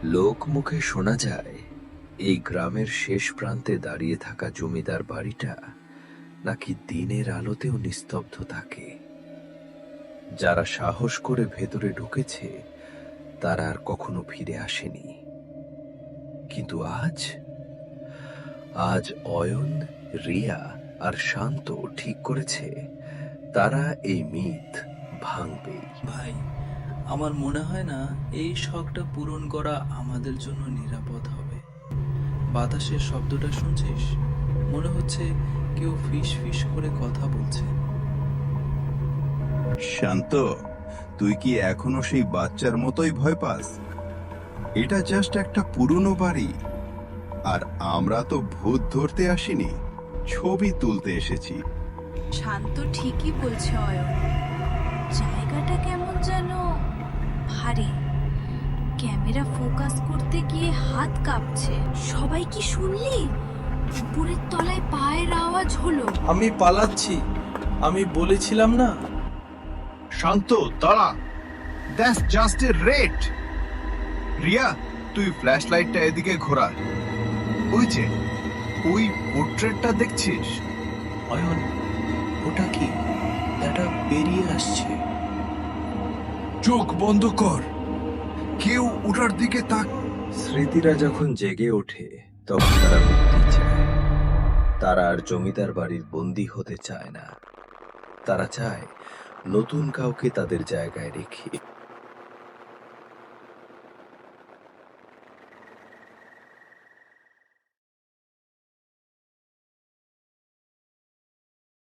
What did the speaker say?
লোক মুখে শোনা যায় এই গ্রামের শেষ প্রান্তে দাঁড়িয়ে থাকা জমিদার বাড়িটা নাকি দিনের আলোতেও নিস্তব্ধ থাকে। যারা সাহস করে ভেতরে ঢুকেছে তারা আর কখনো ফিরে আসেনি। কিন্তু আজ আজ অয়ন, রিয়া আর শান্ত ঠিক করেছে তারা এই মিথ ভাঙবেই। ভাই, আমার মনে হয় না এই শখটা পূরণ করা আমাদের জন্য নিরাপদ হবে। বাতাসের শব্দটা শুনছিস? মনে হচ্ছে কেউ ফিস ফিস করে কথা বলছে। শান্ত, তুই কি এখনো সেই বাচ্চার মতোই ভয় পাস? এটা জাস্ট একটা পুরনো বাড়ি, আর আমরা তো ভূত ধরতে আসিনি, ছবি তুলতে এসেছি। শান্ত ঠিকই বলছে অয়ন। জায়গাটা কেমন যেন ভারী। ক্যামেরা ফোকাস করতে গিয়ে হাত কাঁপছে। সবাই কি শুনলি? উপরের তলায় পায়ের আওয়াজ হলো। আমি পালাচ্ছি, আমি বলেছিলাম না। শান্ত, দাঁড়া, that's just a rate. Riya, তুই ফ্ল্যাশ লাইটটা এদিকে ঘোরা। ওই যে ওই পোর্ট্রেটটা দেখছিস? অয়ন, ওটা কি? এটা বেরিয়ে আসছে। চোখ বন্ধ কর, কেউ ওটার দিকে তাক। স্মৃতিরা যখন জেগে ওঠে তখন তারা মুক্তি চায়। তারা আর জমিদার বাড়ির বন্দী হতে চায় না। তারা চায় নতুন কাউকে তাদের জায়গায় রেখে